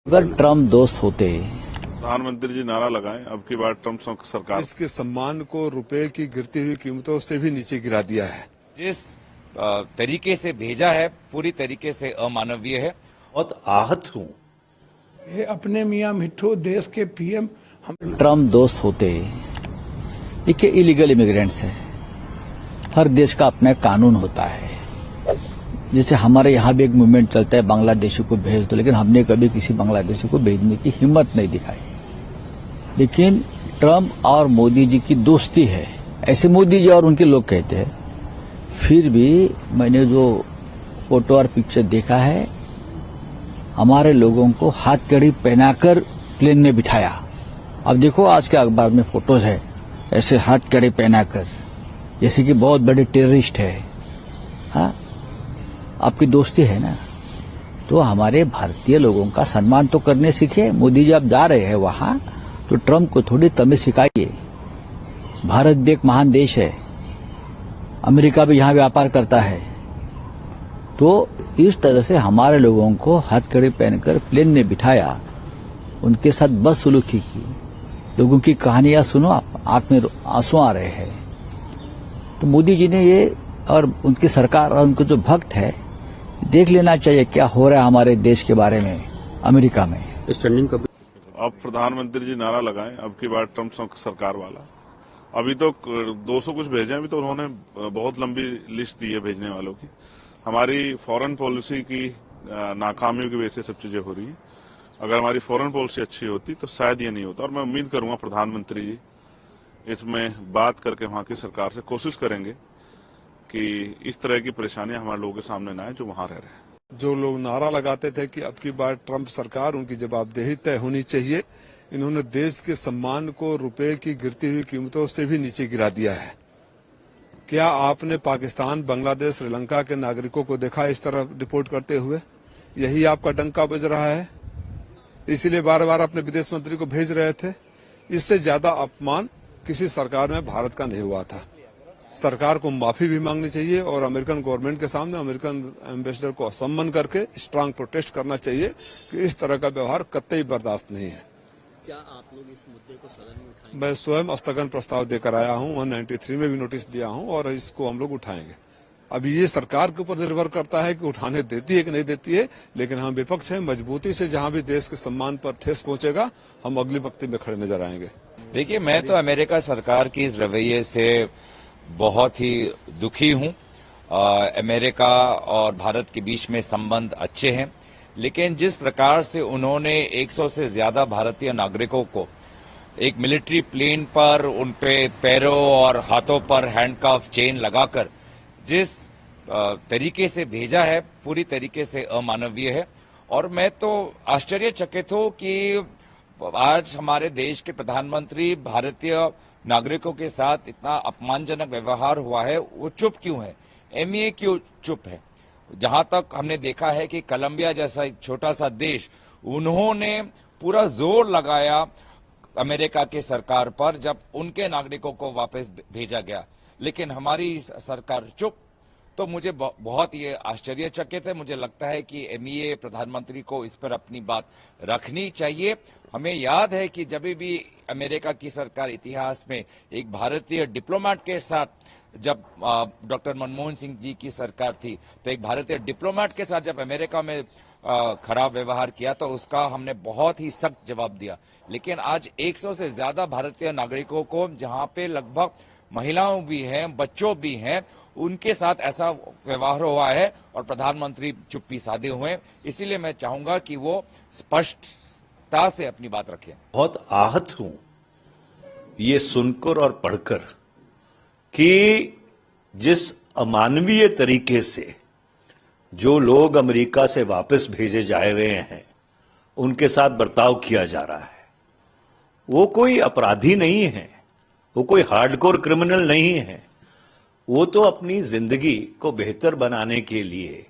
अगर ट्रम्प दोस्त होते। प्रधानमंत्री जी नारा लगाएं, अब की बार ट्रम्प सरकार इसके सम्मान को रुपए की गिरती हुई कीमतों से भी नीचे गिरा दिया है। जिस तरीके से भेजा है पूरी तरीके से अमानवीय है। बहुत आहत हूं। ये अपने मियाँ मिट्ठू देश के पीएम हम ट्रम्प दोस्त होते। ये इलीगल इमिग्रेंट्स है। हर देश का अपना कानून होता है। जैसे हमारे यहाँ भी एक मूवमेंट चलता है बांग्लादेशी को भेज दो, लेकिन हमने कभी किसी बांग्लादेशी को भेजने की हिम्मत नहीं दिखाई। लेकिन ट्रम्प और मोदी जी की दोस्ती है, ऐसे मोदी जी और उनके लोग कहते हैं। फिर भी मैंने जो फोटो और पिक्चर देखा है, हमारे लोगों को हाथ कड़ी पहनाकर प्लेन में बिठाया। अब देखो आज के अखबार में फोटोज है, ऐसे हाथ कड़ी पहनाकर, जैसे कि बहुत बड़े टेररिस्ट है। हाँ, आपकी दोस्ती है ना, तो हमारे भारतीय लोगों का सम्मान तो करने सीखे। मोदी जी आप जा रहे हैं वहां, तो ट्रम्प को थोड़ी तमीज सिखाइए। भारत भी एक महान देश है, अमेरिका भी यहां व्यापार करता है। तो इस तरह से हमारे लोगों को हथकड़ी पहनकर प्लेन में बिठाया, उनके साथ बदसलूकी की। लोगों की कहानियां सुनो, आंख में आंसू आ रहे हैं। तो मोदी जी ने ये और उनकी सरकार और उनके जो भक्त है, देख लेना चाहिए क्या हो रहा है हमारे देश के बारे में अमेरिका में। अब प्रधानमंत्री जी नारा लगाएं, अब की बार ट्रम्प सरकार वाला। अभी तो 200 कुछ भेजे, अभी तो उन्होंने बहुत लंबी लिस्ट दी है भेजने वालों की। हमारी फॉरेन पॉलिसी की नाकामियों की वजह से सब चीजें हो रही है। अगर हमारी फॉरेन पॉलिसी अच्छी होती तो शायद ये नहीं होता। और मैं उम्मीद करूंगा प्रधानमंत्री जी इसमें बात करके वहां की सरकार से कोशिश करेंगे कि इस तरह की परेशानियां हमारे लोगों के सामने न आए जो वहां रह रहे हैं। जो लोग नारा लगाते थे कि अब की बार ट्रंप सरकार, उनकी जवाबदेही तय होनी चाहिए। इन्होंने देश के सम्मान को रुपए की गिरती हुई कीमतों से भी नीचे गिरा दिया है। क्या आपने पाकिस्तान, बांग्लादेश, श्रीलंका के नागरिकों को देखा इस तरह रिपोर्ट करते हुए? यही आपका डंका बज रहा है, इसीलिए बार बार अपने विदेश मंत्री को भेज रहे थे। इससे ज्यादा अपमान किसी सरकार में भारत का नहीं हुआ था। सरकार को माफी भी मांगनी चाहिए और अमेरिकन गवर्नमेंट के सामने अमेरिकन एम्बेसडर को असम्मान करके स्ट्रांग प्रोटेस्ट करना चाहिए कि इस तरह का व्यवहार कतई बर्दाश्त नहीं है। क्या आप लोग इस मुद्दे को सदन में उठाएंगे? मैं स्वयं स्थगन प्रस्ताव देकर आया हूं, 193 में भी नोटिस दिया हूं और इसको हम लोग उठाएंगे। अभी ये सरकार के ऊपर निर्भर करता है कि उठाने देती है कि नहीं देती है, लेकिन हम विपक्ष है, मजबूती से जहां भी देश के सम्मान पर ठेस पहुंचेगा हम अगली पंक्ति में खड़े नजर आएंगे। देखिए, मैं तो अमेरिका सरकार की इस रवैये से बहुत ही दुखी हूं। अमेरिका और भारत के बीच में संबंध अच्छे हैं, लेकिन जिस प्रकार से उन्होंने 100 से ज्यादा भारतीय नागरिकों को एक मिलिट्री प्लेन पर उनपे पैरों और हाथों पर हैंडकफ चेन लगाकर जिस तरीके से भेजा है पूरी तरीके से अमानवीय है। और मैं तो आश्चर्यचकित हूं कि आज हमारे देश के प्रधानमंत्री भारतीय नागरिकों के साथ इतना अपमानजनक व्यवहार हुआ है, वो चुप क्यों है? एमईए क्यों चुप है? जहां तक हमने देखा है कि कोलंबिया जैसा एक छोटा सा देश, उन्होंने पूरा जोर लगाया अमेरिका की सरकार पर जब उनके नागरिकों को वापस भेजा गया, लेकिन हमारी सरकार चुप। तो मुझे बहुत ये आश्चर्यचकित है। मुझे लगता है कि एमईए प्रधानमंत्री को इस पर अपनी बात रखनी चाहिए। हमें याद है कि जब भी अमेरिका की सरकार इतिहास में एक भारतीय डिप्लोमेट के साथ, जब डॉक्टर मनमोहन सिंह जी की सरकार थी, तो एक भारतीय डिप्लोमेट के साथ जब अमेरिका में खराब व्यवहार किया तो उसका हमने बहुत ही सख्त जवाब दिया। लेकिन आज 100 से ज्यादा भारतीय नागरिकों को, जहां पे लगभग महिलाओं भी हैं, बच्चों भी हैं, उनके साथ ऐसा व्यवहार हुआ है और प्रधानमंत्री चुप्पी साधे हुए हैं। इसीलिए मैं चाहूंगा कि वो स्पष्टता से अपनी बात रखें। बहुत आहत हूं ये सुनकर और पढ़कर कि जिस अमानवीय तरीके से जो लोग अमेरिका से वापस भेजे जा रहे हैं उनके साथ बर्ताव किया जा रहा है। वो कोई अपराधी नहीं है, वो कोई हार्डकोर क्रिमिनल नहीं है। वो तो अपनी जिंदगी को बेहतर बनाने के लिए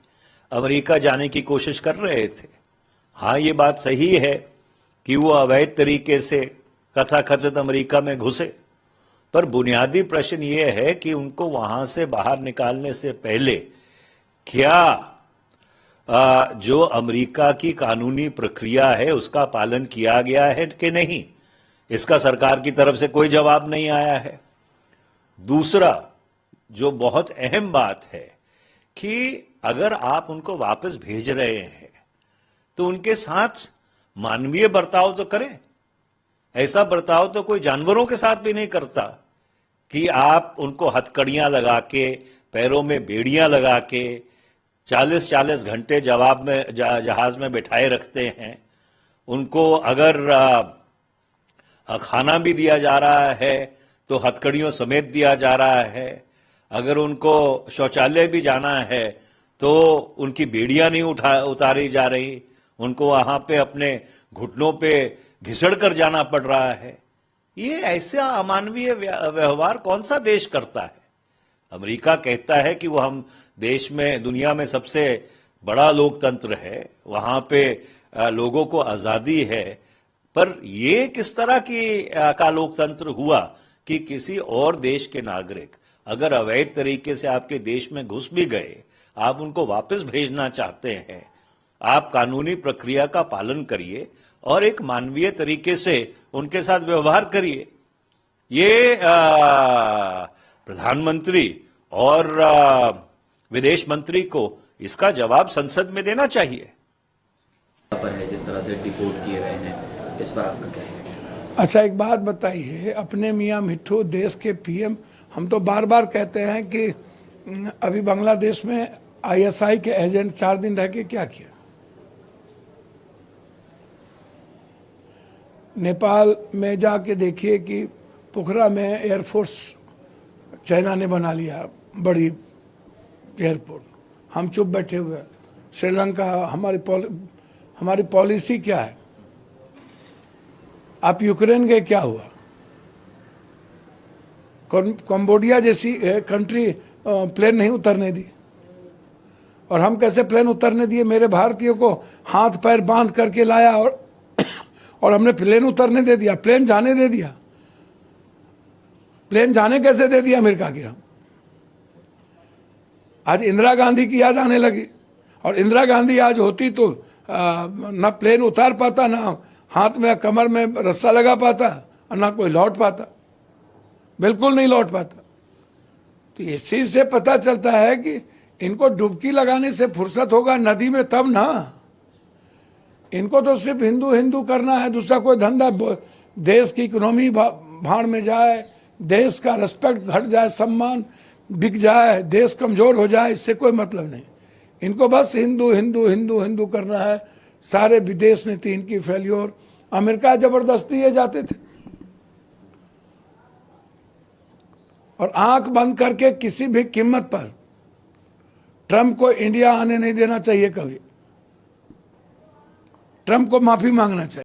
अमेरिका जाने की कोशिश कर रहे थे। हाँ, ये बात सही है कि वो अवैध तरीके से कथाकथित अमेरिका में घुसे, पर बुनियादी प्रश्न ये है कि उनको वहां से बाहर निकालने से पहले क्या जो अमेरिका की कानूनी प्रक्रिया है उसका पालन किया गया है कि नहीं, इसका सरकार की तरफ से कोई जवाब नहीं आया है। दूसरा, जो बहुत अहम बात है कि अगर आप उनको वापस भेज रहे हैं तो उनके साथ मानवीय बर्ताव तो करें। ऐसा बर्ताव तो कोई जानवरों के साथ भी नहीं करता कि आप उनको हथकड़ियां लगा के, पैरों में बेड़ियां लगा के 40-40 घंटे जहाज में बिठाए रखते हैं। उनको अगर खाना भी दिया जा रहा है तो हथकड़ियों समेत दिया जा रहा है। अगर उनको शौचालय भी जाना है तो उनकी बेड़ियां नहीं उतारी जा रही, उनको वहां पे अपने घुटनों पे घिसड़ कर जाना पड़ रहा है। ये ऐसा अमानवीय व्यवहार कौन सा देश करता है? अमेरिका कहता है कि वो हम देश में, दुनिया में सबसे बड़ा लोकतंत्र है, वहां पे लोगों को आजादी है, पर ये किस तरह का लोकतंत्र हुआ कि किसी और देश के नागरिक अगर अवैध तरीके से आपके देश में घुस भी गए, आप उनको वापस भेजना चाहते हैं, आप कानूनी प्रक्रिया का पालन करिए और एक मानवीय तरीके से उनके साथ व्यवहार करिए। ये प्रधानमंत्री और विदेश मंत्री को इसका जवाब संसद में देना चाहिए। पर है जिस तरह से डिपोर्ट किए गए हैं, इस पर आपका क्या है? अच्छा, एक बात बताइए, अपने मियाँ मिट्ठू देश के पीएम, हम तो बार बार कहते हैं कि अभी बांग्लादेश में आईएसआई के एजेंट 4 दिन रह के क्या किया, नेपाल में जाके देखिए कि पोखरा में एयरफोर्स चाइना ने बना लिया, बड़ी एयरपोर्ट, हम चुप बैठे हुए। श्रीलंका, हमारी पॉलिसी क्या है? आप यूक्रेन गए, क्या हुआ? कंबोडिया जैसी कंट्री प्लेन नहीं उतरने दी, और हम कैसे प्लेन उतरने दिए? मेरे भारतीयों को हाथ पैर बांध करके लाया और हमने प्लेन उतरने दे दिया, प्लेन जाने दे दिया। प्लेन जाने कैसे दे दिया अमेरिका के? हम आज इंदिरा गांधी की याद आने लगी, और इंदिरा गांधी आज होती तो ना प्लेन उतार पाता, ना हाथ में कमर में रस्सा लगा पाता, और ना कोई लौट पाता, बिल्कुल नहीं लौट पाता। तो इस चीज से पता चलता है कि इनको डुबकी लगाने से फुर्सत होगा नदी में तब ना। इनको तो सिर्फ हिंदू हिंदू करना है, दूसरा कोई धंधा, देश की इकोनॉमी भाड़ में जाए, देश का रिस्पेक्ट घट जाए, सम्मान बिक जाए, देश कमजोर हो जाए, इससे कोई मतलब नहीं। इनको बस हिंदू हिंदू हिंदू हिंदू करना है। सारे विदेश नीति इनकी फेल्योर। अमेरिका जबरदस्ती ये जाते थे, और आंख बंद करके किसी भी कीमत पर ट्रंप को इंडिया आने नहीं देना चाहिए। कभी ट्रंप को माफी मांगना चाहिए।